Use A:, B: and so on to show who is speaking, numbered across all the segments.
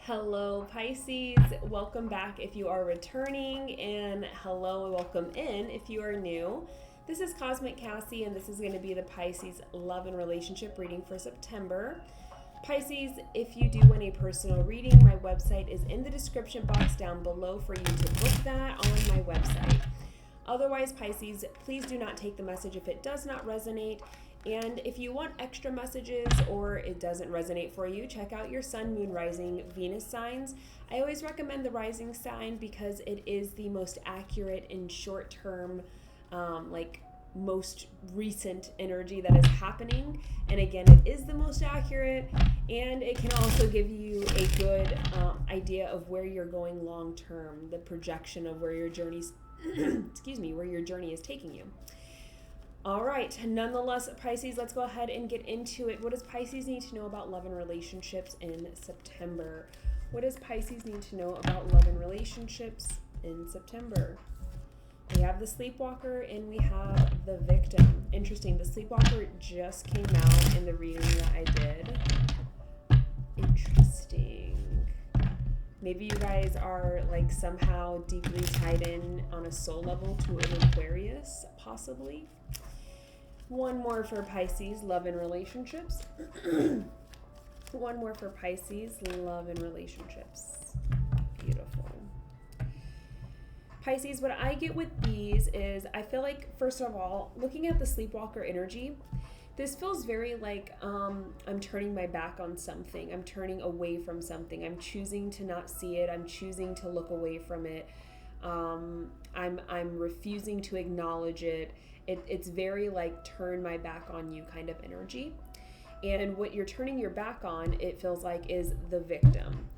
A: Hello, Pisces. Welcome back if you are returning, and hello and welcome in if you are new. This is Cosmic Cassie, and this is going to be the Pisces love and relationship reading for September. Pisces, if you do want a personal reading, my website is in the description box down below for you to book that on my website. Otherwise, Pisces, please do not take the message if it does not resonate. And if you want extra messages or it doesn't resonate for you, check out your sun, moon, rising, Venus signs. I always recommend the rising sign because it is the most accurate and short term, most recent energy that is happening. And again, it is the most accurate, and it can also give you a good idea of where you're going long term, the projection of where your journey's where your journey is taking you. All right, nonetheless, Pisces, let's go ahead and get into it. What does Pisces need to know about love and relationships in September? What does Pisces need to know about love and relationships in September? We have the Sleepwalker and we have the Victim. Interesting, the Sleepwalker just came out in the reading that I did. Interesting. Maybe you guys are like somehow deeply tied in on a soul level to an Aquarius, possibly. One more for Pisces, love and relationships. One more for Pisces, love and relationships. Beautiful. Pisces, what I get with these is I feel like, first of all, looking at the Sleepwalker energy, this feels very like I'm turning my back on something. I'm turning away from something. I'm choosing to not see it. I'm choosing to look away from it. I'm refusing to acknowledge it. It's very like turn my back on you kind of energy. And what you're turning your back on, it feels like, is the victim.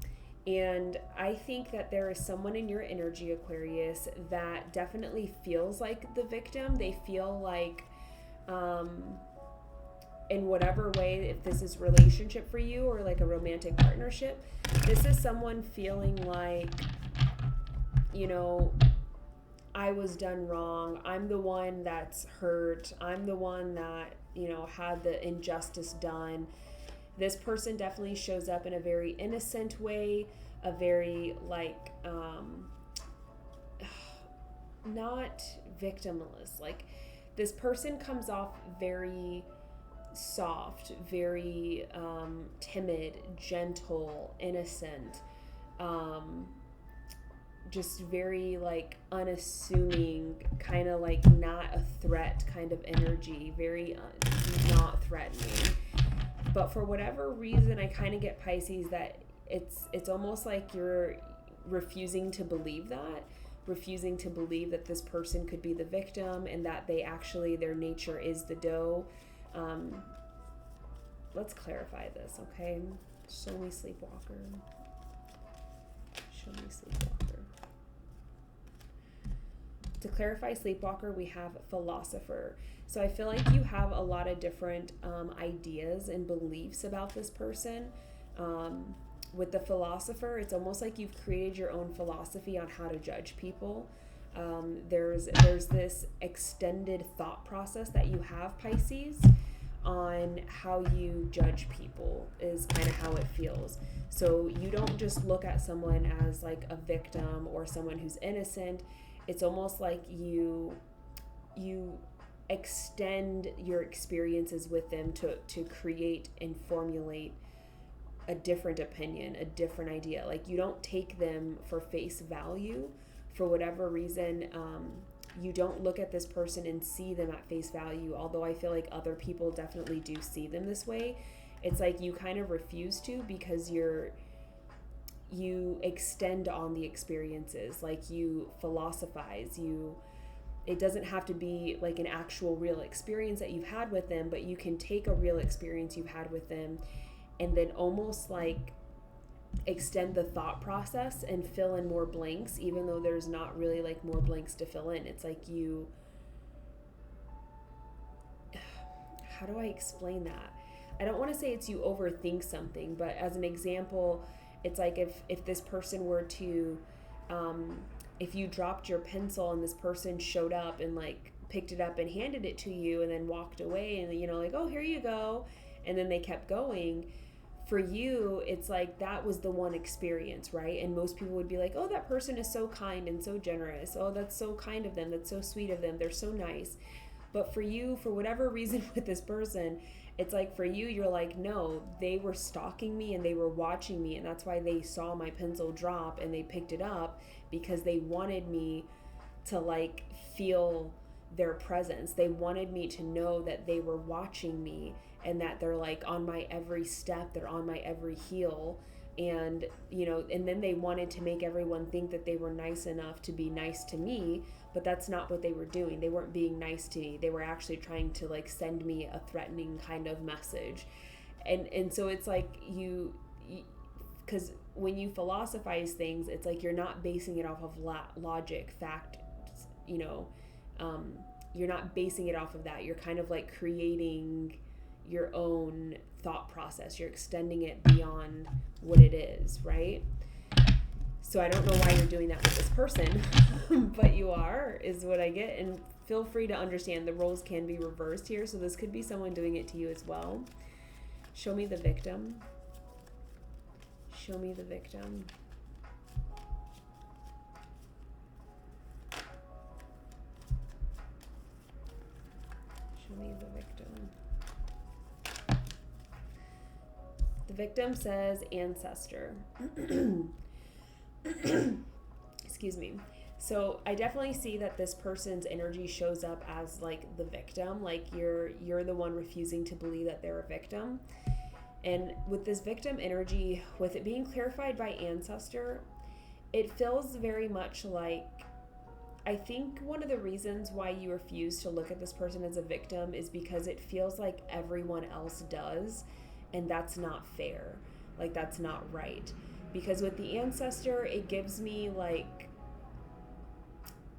A: And I think that there is someone in your energy, Aquarius, that definitely feels like the victim. They feel like, in whatever way, if this is relationship for you or like a romantic partnership, this is someone feeling like, I was done wrong. I'm the one that's hurt. I'm the one that, had the injustice done. This person definitely shows up in a very innocent way, a very not victimless. Like, this person comes off very soft, very timid, gentle, innocent, just very like unassuming, kind of like not a threat kind of energy, very not threatening. But for whatever reason, I kind of get, Pisces, that it's almost like you're refusing to believe that this person could be the victim and that their nature is the doe. Let's clarify this, okay? Show me Sleepwalker. To clarify Sleepwalker, we have Philosopher. So I feel like you have a lot of different ideas and beliefs about this person. With the Philosopher, it's almost like you've created your own philosophy on how to judge people. There's this extended thought process that you have, Pisces, on how you judge people, is kind of how it feels. So you don't just look at someone as like a victim or someone who's innocent. It's almost like you extend your experiences with them to create and formulate a different opinion, a different idea. Like, you don't take them for face value. For whatever reason, you don't look at this person and see them at face value, although I feel like other people definitely do see them this way. It's like you kind of refuse to, because you extend on the experiences, like you philosophize, it doesn't have to be like an actual real experience that you've had with them, but you can take a real experience you've had with them and then almost like extend the thought process and fill in more blanks, even though there's not really like more blanks to fill in. It's like how do I explain that? I don't want to say it's you overthink something, but as an example, it's like if this person were to, if you dropped your pencil and this person showed up and like picked it up and handed it to you and then walked away and like, oh, here you go, and then they kept going. for you, it's like that was the one experience, right? And most people would be like, oh, that person is so kind and so generous. Oh, that's so kind of them. That's so sweet of them. They're so nice. But for you, for whatever reason with this person, it's like for you, you're like, no, they were stalking me and they were watching me. And that's why they saw my pencil drop and they picked it up, because they wanted me to like feel their presence. They wanted me to know that they were watching me and that they're like on my every step, they're on my every heel. And, you know, and then they wanted to make everyone think that they were nice enough to be nice to me, but that's not what they were doing. They weren't being nice to me. They were actually trying to like send me a threatening kind of message. And so it's like because when you philosophize things, it's like you're not basing it off of logic, fact, you know, you're not basing it off of that. You're kind of like creating your own thought process. You're extending it beyond what it is, right? So I don't know why you're doing that with this person, but you are, is what I get. And feel free to understand the roles can be reversed here. So this could be someone doing it to you as well. Show me the victim. Show me the victim. Show me the victim. The victim says ancestor. Excuse me. So I definitely see that this person's energy shows up as like the victim, like you're the one refusing to believe that they're a victim. And with this victim energy, with it being clarified by ancestor, it feels very much like, I think one of the reasons why you refuse to look at this person as a victim is because it feels like everyone else does, and that's not fair. Like, that's not right. Because with the ancestor, it gives me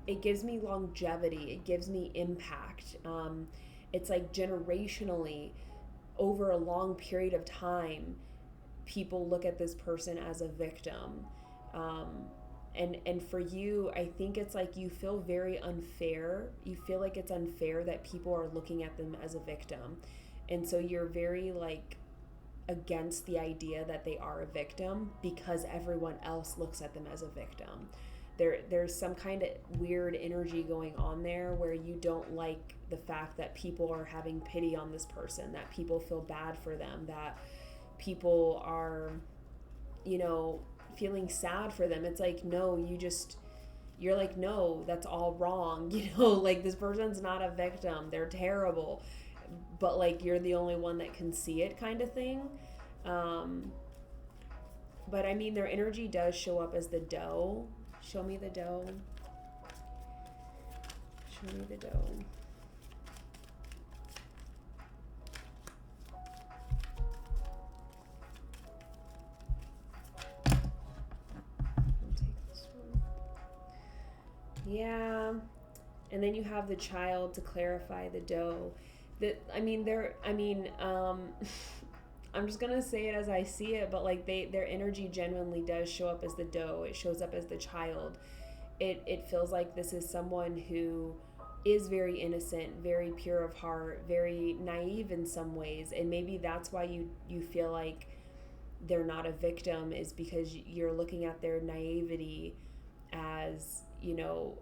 A: longevity. It gives me impact. It's like generationally, over a long period of time, people look at this person as a victim. And for you, I think it's like you feel very unfair. You feel like it's unfair that people are looking at them as a victim. And so you're very like against the idea that they are a victim because everyone else looks at them as a victim. There's some kind of weird energy going on there where you don't like the fact that people are having pity on this person, that people feel bad for them, that people are, you know, feeling sad for them. It's like, no, you're like, no, that's all wrong. You know, like this person's not a victim. They're terrible. But like you're the only one that can see it kind of thing. But I mean, their energy does show up as the doe. Show me the doe. Show me the doe. I'll take this one. Yeah. And then you have the child to clarify the doe. I'm just gonna say it as I see it, but like their energy genuinely does show up as the doe. It shows up as the child. It feels like this is someone who is very innocent, very pure of heart, very naive in some ways, and maybe that's why you feel like they're not a victim, is because you're looking at their naivety as, you know,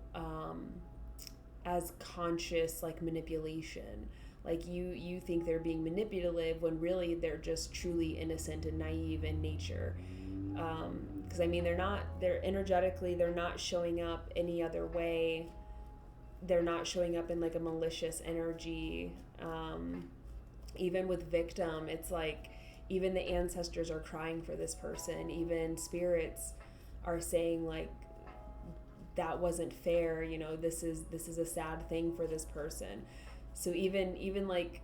A: as conscious like manipulation. Like you think they're being manipulative when really they're just truly innocent and naive in nature. Because I mean, they're energetically, they're not showing up any other way. They're not showing up in like a malicious energy. Even with victim, it's like even the ancestors are crying for this person. Even spirits are saying like, that wasn't fair. You know, this is a sad thing for this person. So even like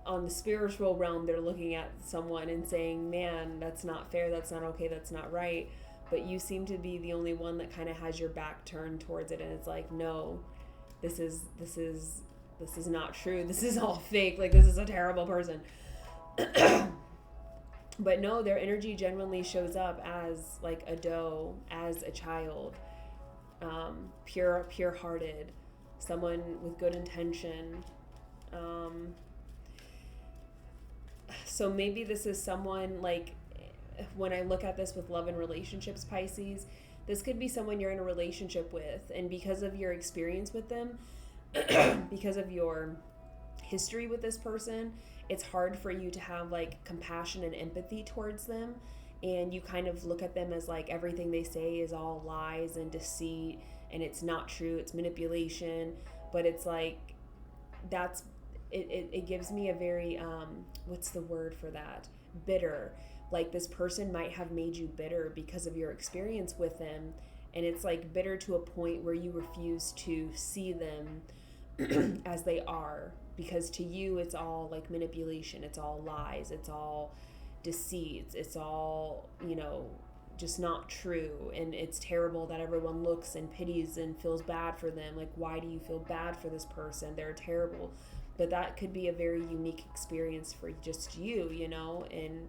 A: on the spiritual realm, they're looking at someone and saying, man, that's not fair, that's not okay, that's not right. But you seem to be the only one that kind of has your back turned towards it, and it's like, no, this is not true. This is all fake. Like, this is a terrible person. But no, their energy genuinely shows up as like a doe, as a child, pure-hearted, someone with good intention. So maybe this is someone like, when I look at this with love and relationships, Pisces, this could be someone you're in a relationship with, and because of your experience with them, because of your history with this person, it's hard for you to have like compassion and empathy towards them. And you kind of look at them as like everything they say is all lies and deceit, and it's not true, it's manipulation. But it's like, that's it gives me a very what's the word for that, bitter. Like, this person might have made you bitter because of your experience with them, and it's like bitter to a point where you refuse to see them as they are, because to you it's all like manipulation, it's all lies, it's all deceits, it's all, just not true. And it's terrible that everyone looks and pities and feels bad for them. Like, why do you feel bad for this person? They're terrible. But that could be a very unique experience for just you, and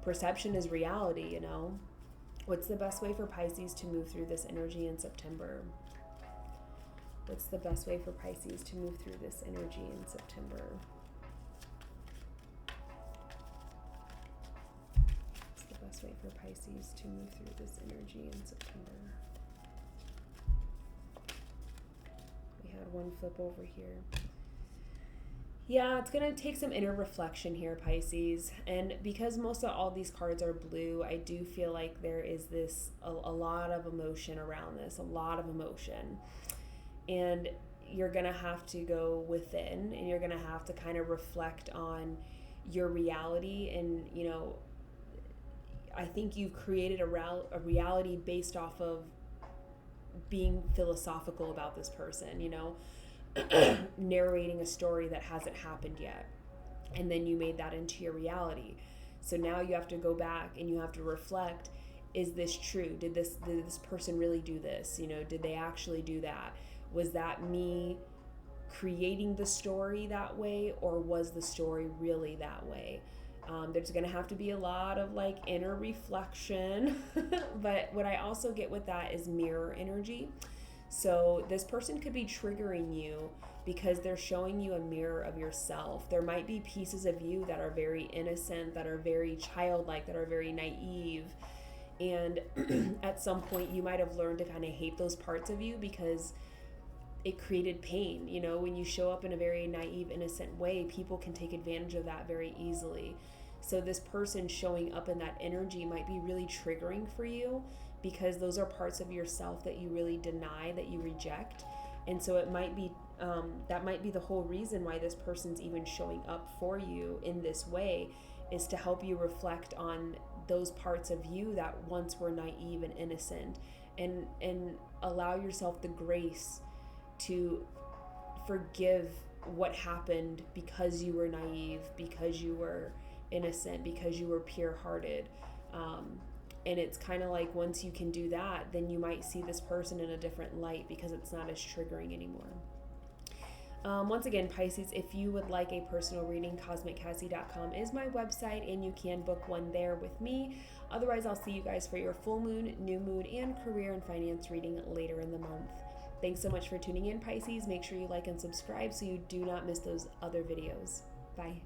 A: perception is reality. What's the best way for Pisces to move through this energy in September? What's the best way for Pisces to move through this energy in September? What's the best way for Pisces to move through this energy in September? We had one flip over here. Yeah, it's going to take some inner reflection here, Pisces. And because most of all these cards are blue, I do feel like there is a lot of emotion around this, a lot of emotion. And you're going to have to go within, and you're going to have to kind of reflect on your reality. And, I think you've created a reality based off of being philosophical about this person, narrating a story that hasn't happened yet, and then you made that into your reality. So now you have to go back and you have to reflect, is this true? Did this person really do this? Did they actually do that? Was that me creating the story that way, or was the story really that way? There's going to have to be a lot of like inner reflection. But what I also get with that is mirror energy. So this person could be triggering you because they're showing you a mirror of yourself. There might be pieces of you that are very innocent, that are very childlike, that are very naive. And at some point you might have learned to kind of hate those parts of you because it created pain. When you show up in a very naive, innocent way, people can take advantage of that very easily. So this person showing up in that energy might be really triggering for you, because those are parts of yourself that you really deny, that you reject. And so it might be, that might be the whole reason why this person's even showing up for you in this way, is to help you reflect on those parts of you that once were naive and innocent, and allow yourself the grace to forgive what happened because you were naive, because you were innocent, because you were pure-hearted. And it's kind of like, once you can do that, then you might see this person in a different light because it's not as triggering anymore. Once again, Pisces, if you would like a personal reading, cosmiccassie.com is my website, and you can book one there with me. Otherwise, I'll see you guys for your full moon, new moon, and career and finance reading later in the month. Thanks so much for tuning in, Pisces. Make sure you like and subscribe so you do not miss those other videos. Bye.